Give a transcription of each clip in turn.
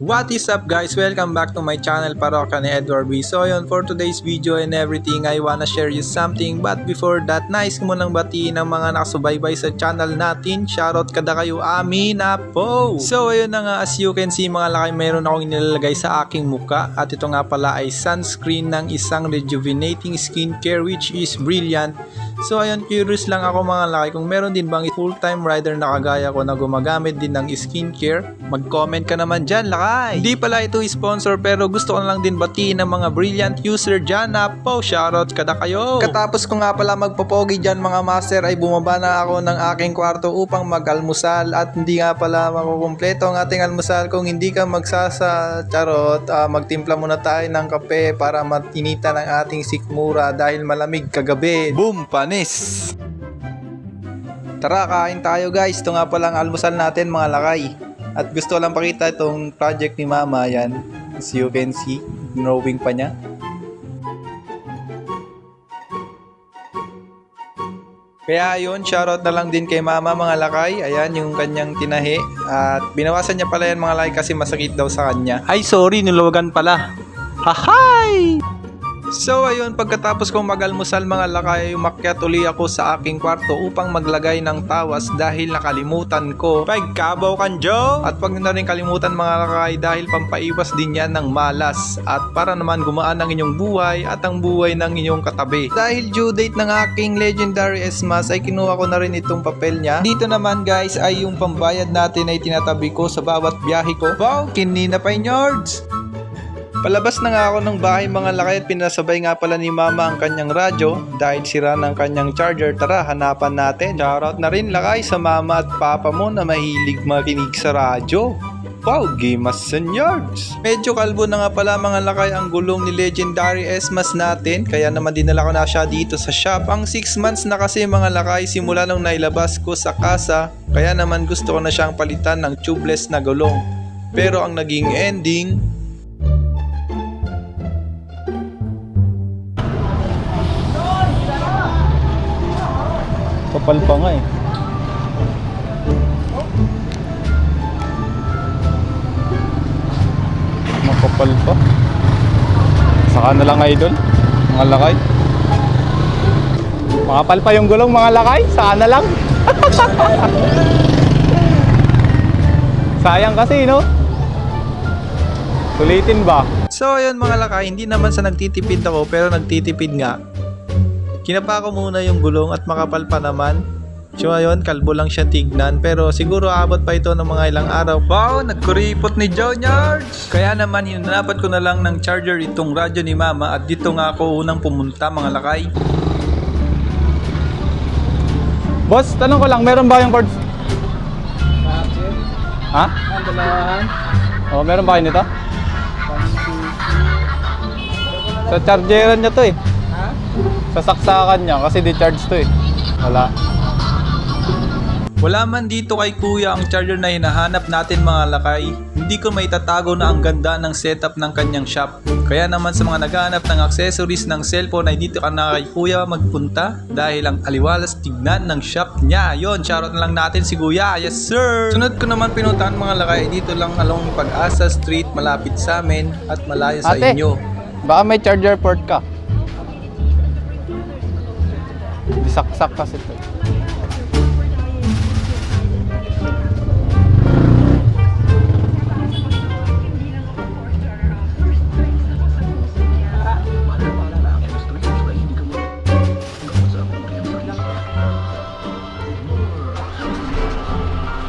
What is up guys? Welcome back to my channel, Parokya ni Edward B. So yun, for today's video and everything, I wanna share you something. But before that, nais ko munang batiin ang mga nakasubaybay sa channel natin. Shoutout kada kayo, amin na po! So ayun na nga, as you can see mga lakay, mayroon akong inilalagay sa aking muka. At ito nga pala ay sunscreen ng isang rejuvenating skincare which is brilliant. So ayun, curious lang ako mga lakay kung meron din bang full-time rider na kagaya ko na gumagamit din ng skincare. Mag-comment ka naman dyan lakay! Hindi pala ito sponsor pero gusto ko na lang din batiin ng mga brilliant user dyan na po. Shoutout kada kayo! Katapos ko nga pala magpapogi dyan mga master ay bumaba na ako ng aking kwarto upang mag-almusal. At hindi nga pala makukumpleto ang ating almusal kung hindi ka magsasacharot. Magtimpla muna tayo ng kape para matinita ng ating sikmura dahil malamig kagabi. Boom! Panis! Tara, kain tayo guys. Ito nga palang almusal natin mga lakay. At gusto ko lang pakita itong project ni Mama. Yan, as you can see, drawing pa niya. Kaya yun, shoutout na lang din kay Mama mga lakay. Ayan yung kanyang tinahi. At binawasan niya pala yan mga lakay kasi masakit daw sa kanya. Ay sorry, niluwagan pala. Hahay! So ayun, pagkatapos kong mag-almusal mga lakay, umakyat uli ako sa aking kwarto upang maglagay ng tawas dahil nakalimutan ko. Pagkabaw kan Joe! At pag na rin kalimutan mga lakay dahil pampaiwas din yan ng malas at para naman gumaan ang inyong buhay at ang buhay ng inyong katabi. Dahil due date ng aking legendary Esmas ay kinuha ko na rin itong papel niya. Dito naman guys ay yung pambayad natin ay tinatabi ko sa bawat biyahe ko. Wow, kinina pa Yards! Palabas na nga ako ng bahay mga lakay at pinasabay nga pala ni Mama ang kanyang radyo dahil sira ng kanyang charger. Tara, hanapan natin. Shoutout na rin lakay sa Mama at Papa mo na mahilig makinig sa radyo. Wow, gimas Yards! Medyo kalbo na nga pala mga lakay ang gulong ni Legendary Esmas natin, kaya naman dinala ko na siya dito sa shop. Ang 6 months na kasi mga lakay simula nung nailabas ko sa kasa, kaya naman gusto ko na siyang palitan ng tubeless na gulong. Pero ang naging ending, kapal pa nga eh. Makapal pa. Saka na lang idol, mga lakay. Makapal pa yung gulong mga lakay. Saka na lang. Sayang kasi no. Sulitin ba? So ayun mga lakay, hindi naman sa nagtitipid ako pero nagtitipid nga. Kinapa ko muna yung gulong at makapal pa naman. So ayun, kalbo lang siya tignan. Pero siguro abot pa ito ng mga ilang araw. Wow, nagkuripot ni Yards! Kaya naman hinanapat ko na lang ng charger itong radyo ni Mama. At dito nga ako unang pumunta mga lakay. Boss, tanong ko lang, meron ba yung cords? Ha? Oh, meron ba kayo nito? Sa chargeran niya to eh. Sasaksakan niya kasi di-charge to eh. Wala man dito kay kuya ang charger na hinahanap natin mga lakay. Hindi ko maitatago na ang ganda ng setup ng kanyang shop. Kaya naman sa mga naghahanap ng accessories ng cellphone ay dito ka na kay kuya magpunta dahil ang aliwalas tignan ng shop niya. Yon, shoutout na lang natin si kuya. Yes sir! Sunod ko naman pinuntahan mga lakay. Dito lang along Pag-asa Street, malapit sa amin at malayo sa Ate, inyo. baka may charger port ka. Saksak kasi ito.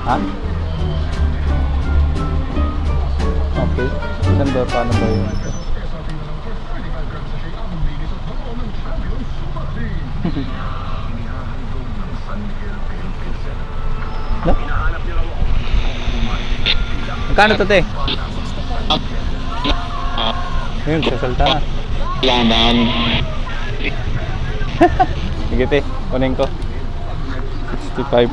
Ha? Okay. Saan ba? Paano ba yun? No? Magkano to te? Ayun, sasalta na. Sige te, kunin ko 65.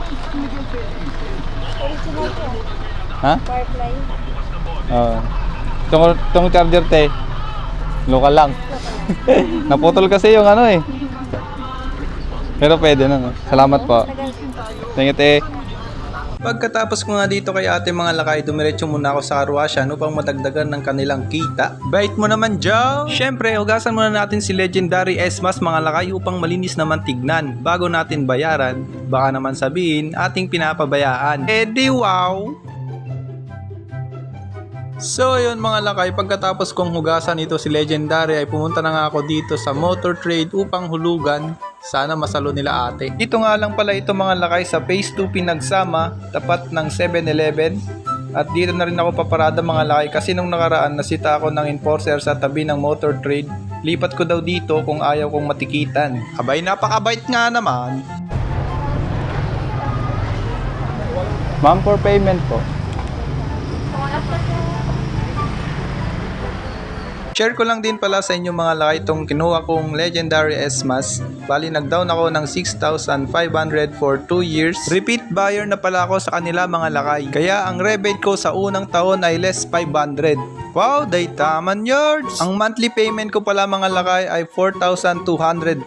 Ha? Firefly. Itong charger te, local lang. Naputol kasi yung ano eh. Pero pwede na no. Salamat po. Thank you te. Pagkatapos ko nga dito kay ate mga lakay, dumiretso muna ako sa karwasyan upang madagdagan ng kanilang kita. Bait mo naman, Joe! Syempre, hugasan muna natin si Legendary Esmas mga lakay upang malinis naman tignan bago natin bayaran. Baka naman sabihin ating pinapabayaan. Di wow! So yun mga lakay, pagkatapos kong hugasan ito si Legendary ay pumunta na nga ako dito sa Motor Trade upang hulugan. Sana masalo nila ate. Dito nga lang pala ito mga lakay sa Phase 2 Pinagsama, tapat ng 7-Eleven. At dito na rin ako paparada mga lakay kasi nung nakaraan nasita ako ng enforcer sa tabi ng Motor Trade. Lipat ko daw dito kung ayaw kong matikitan. Abay, napakabait nga naman. Ma'am, for payment po. Share ko lang din pala sa inyo mga lakay itong kinuha kong Legendary Esmas. Bali nag-down ako ng 6,500 for 2 years. Repeat buyer na pala ako sa kanila mga lakay. Kaya ang rebate ko sa unang taon ay less 500. Wow, day taman yards! Ang monthly payment ko pala mga lakay ay 4,200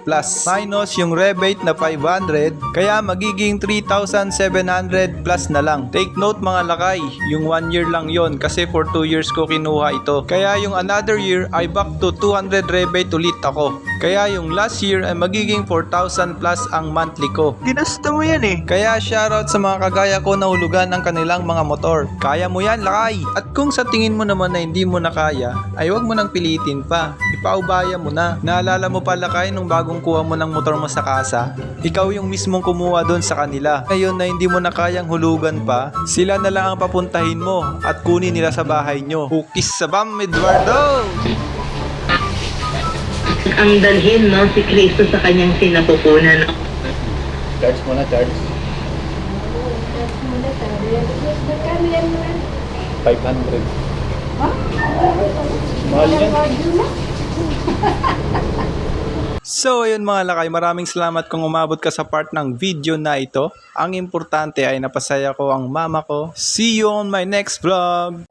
plus. Minus yung rebate na 500. Kaya magiging 3,700 plus na lang. Take note mga lakay, yung 1 year lang yon kasi for 2 years ko kinuha ito. Kaya yung another year ay back to 200 rebate ulit ako. Kaya yung last year ay magiging 4,000 plus ang monthly ko. Ginasta mo yan eh. Kaya shoutout sa mga kagaya ko na hulugan ng kanilang mga motor. Kaya mo yan lakay. At kung sa tingin mo naman na hindi mo na kaya, ay wag mo nang pilitin pa. Ipaubaya mo na. Naalala mo pa lakay nung bagong kuha mo ng motor mo sa kasa? Ikaw yung mismong kumuha doon sa kanila. Ngayon na hindi mo na kayang hulugan pa, sila na lang ang papuntahin mo at kunin nila sa bahay nyo. Hukis sa bam, Eduardo! Ang dalhin mo si Kristo sa kanyang sinapupunan. Charge mo na, charge. 500. Mahal yan. So ayun mga lakay, maraming salamat kung umabot ka sa part ng video na ito. Ang importante ay napasaya ko ang mama ko. See you on my next vlog!